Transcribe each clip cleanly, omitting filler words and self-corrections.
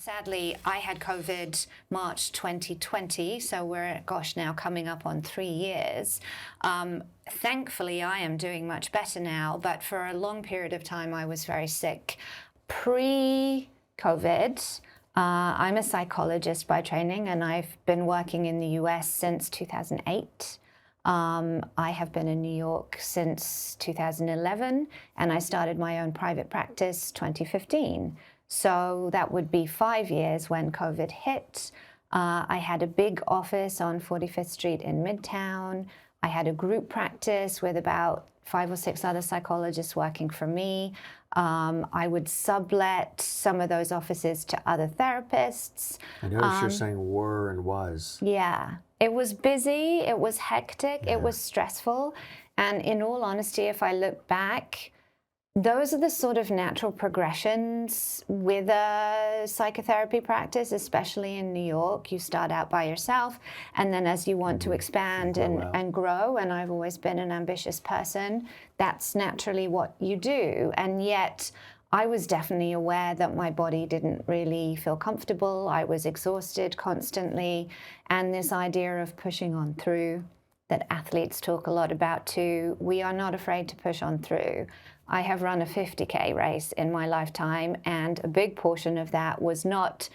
Sadly, I had COVID March 2020, so we're, gosh, now coming up on 3 years. Thankfully, I am doing much better now, but for a long period of time, I was very sick. Pre-COVID, I'm a psychologist by training, and I've been working in the US since 2008. I have been in New York since 2011, and I started my own private practice 2015. So that would be 5 years when COVID hit. I had a big office on 45th Street in Midtown. I had a group practice with about 5 or 6 other psychologists working for me. I would sublet some of those offices to other therapists. I noticed you're saying were and was. Yeah. It was busy, it was hectic, it was stressful. And in all honesty, if I look back, those are the sort of natural progressions with a psychotherapy practice, especially in New York. You start out by yourself, and then as you want to expand and grow, and I've always been an ambitious person, that's naturally what you do. And yet, I was definitely aware that my body didn't really feel comfortable. I was exhausted constantly, and this idea of pushing on through that athletes talk a lot about too, we are not afraid to push on through. I have run a 50K race in my lifetime, and a big portion of that was not,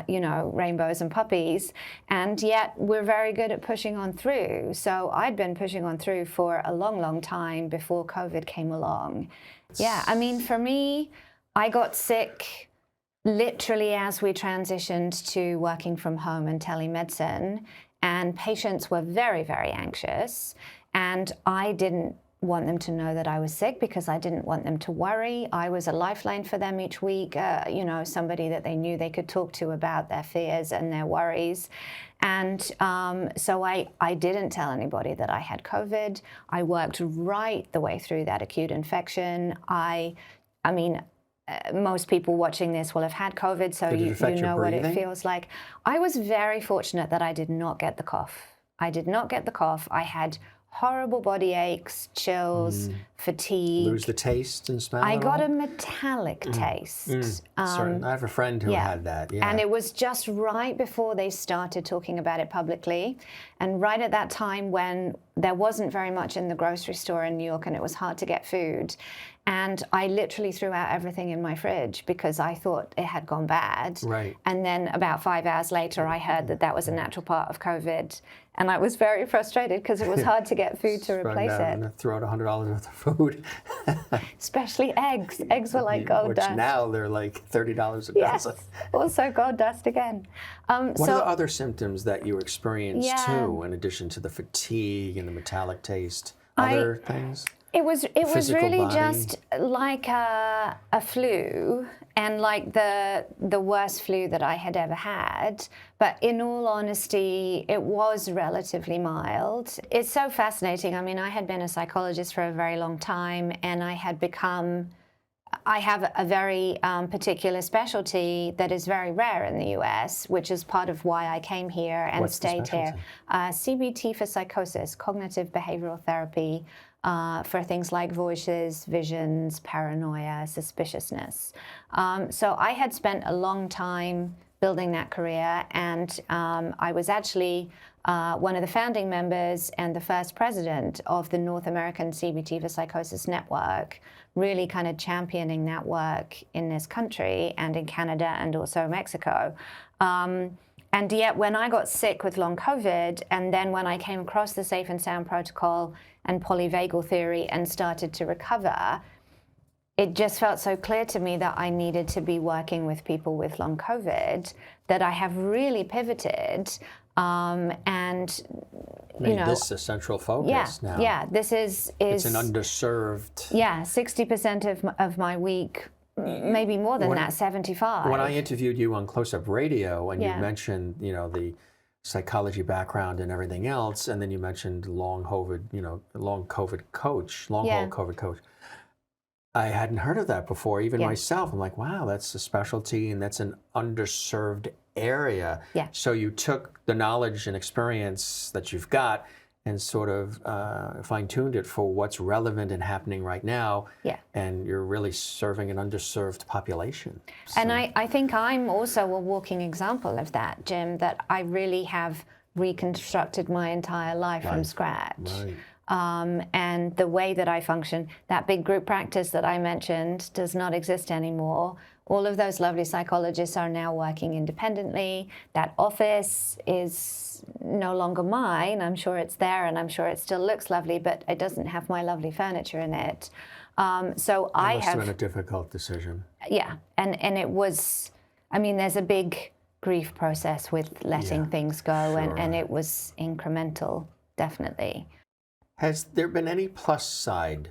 rainbows and puppies, and yet we're very good at pushing on through. So I'd been pushing on through for a long, long time before COVID came along. Yeah, I mean, for me, I got sick literally as we transitioned to working from home and telemedicine, and patients were very, very anxious, and I didn't want them to know that I was sick because I didn't want them to worry. I was a lifeline for them each week, somebody that they knew they could talk to about their fears and their worries. And so I didn't tell anybody that I had COVID. I worked right the way through that acute infection. Most people watching this will have had COVID, so you know what it feels like. I was very fortunate that I did not get the cough. I did not get the cough. I had horrible body aches, chills, fatigue. Lose the taste and smell? I got a metallic taste. I have a friend who had that. Yeah. And it was just right before they started talking about it publicly, and right at that time when there wasn't very much in the grocery store in New York and it was hard to get food. And I literally threw out everything in my fridge because I thought it had gone bad. Right. And then about 5 hours later, I heard that was a natural part of COVID. And I was very frustrated because it was hard to get food to replace it. And throw out $100 worth of food. Especially eggs. Eggs were like gold dust. Which now they're like $30 a dozen. Yes, also gold dust again. What are the other symptoms that you experienced too, in addition to the fatigue and the metallic taste? Other things? It was really body? just like a flu, and like the worst flu that I had ever had. But in all honesty, it was relatively mild. It's so fascinating. I mean, I had been a psychologist for a very long time, and I have a very particular specialty that is very rare in the US, which is part of why I came here and stayed here. CBT for psychosis, cognitive behavioral therapy, for things like voices, visions, paranoia, suspiciousness. So I had spent a long time building that career, and I was actually one of the founding members and the first president of the North American CBT for Psychosis Network, really kind of championing that work in this country and in Canada and also Mexico. And yet when I got sick with long COVID, and then when I came across the Safe and Sound Protocol and Polyvagal theory and started to recover, it just felt so clear to me that I needed to be working with people with long COVID that I have really pivoted. This is a central focus now. Yeah, this is it's an underserved. Yeah, 60% of my week, maybe more than that, 75. When I interviewed you on Close-Up Radio, and you mentioned, the psychology background and everything else, and then you mentioned long COVID coach. I hadn't heard of that before, even myself. I'm like, wow, that's a specialty, and that's an underserved area. Yeah. So you took the knowledge and experience that you've got and sort of fine-tuned it for what's relevant and happening right now. Yeah. And you're really serving an underserved population. So, And I think I'm also a walking example of that, Jim, that I really have reconstructed my entire life from scratch. Right. And the way that I function, that big group practice that I mentioned does not exist anymore. All of those lovely psychologists are now working independently. That office is no longer mine. I'm sure it's there and I'm sure it still looks lovely, but it doesn't have my lovely furniture in it. So I must have been a difficult decision. Yeah, and it was, I mean, there's a big grief process with letting things go, and it was incremental, definitely. Has there been any plus side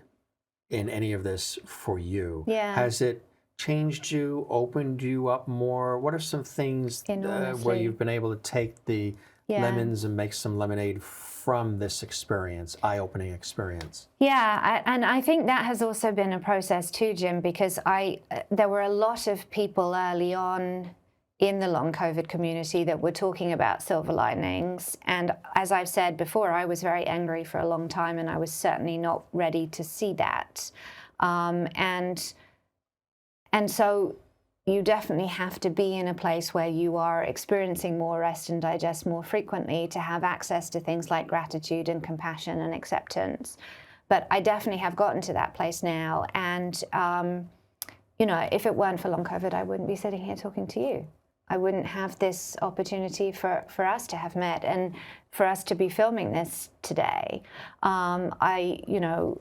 in any of this for you? Yeah. Has it changed you, opened you up more? What are some things where you've been able to take the lemons and make some lemonade from this experience, eye-opening experience? Yeah, and I think that has also been a process too, Jim, because there were a lot of people early on in the long COVID community that were talking about silver linings. And as I've said before, I was very angry for a long time, and I was certainly not ready to see that. And so you definitely have to be in a place where you are experiencing more rest and digest more frequently to have access to things like gratitude and compassion and acceptance. But I definitely have gotten to that place now. And, you know, if it weren't for long COVID, I wouldn't be sitting here talking to you. I wouldn't have this opportunity for us to have met and for us to be filming this today. I, you know,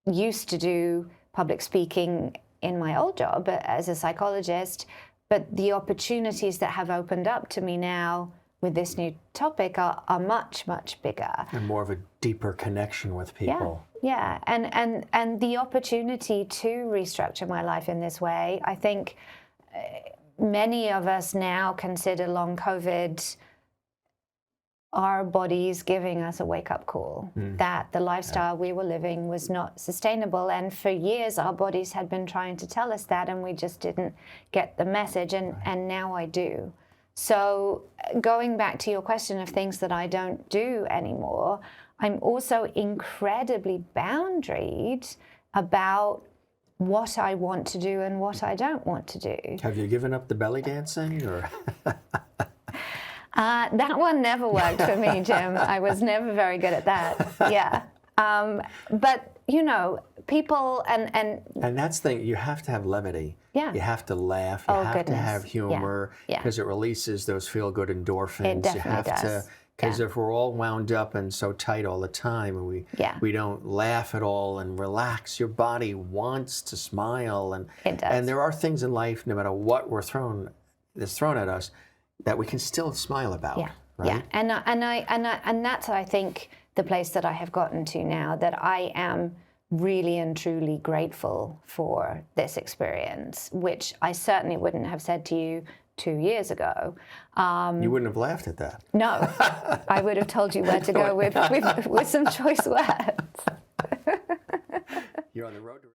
used to do public speaking in my old job as a psychologist, but the opportunities that have opened up to me now with this new topic are much, much bigger. And more of a deeper connection with people. Yeah, and the opportunity to restructure my life in this way, I think many of us now consider long COVID our bodies giving us a wake-up call that the lifestyle we were living was not sustainable. And for years, our bodies had been trying to tell us that, and we just didn't get the message, and now I do. So going back to your question of things that I don't do anymore, I'm also incredibly boundaried about what I want to do and what I don't want to do. Have you given up the belly dancing, or? That one never worked for me, Jim. I was never very good at that. Yeah. But, you know, people and that's the thing, you have to have levity. Yeah. You have to laugh. You have goodness. to have humor because it releases those feel-good endorphins. It definitely you have does. Because if we're all wound up and so tight all the time and we don't laugh at all and relax, your body wants to smile. And it does. And there are things in life, no matter what that's thrown at us, that we can still smile about. Yeah. Right? Yeah. And that's, I think, the place that I have gotten to now, that I am really and truly grateful for this experience, which I certainly wouldn't have said to you 2 years ago. You wouldn't have laughed at that. No, I would have told you where to go with some choice words. You're on the road to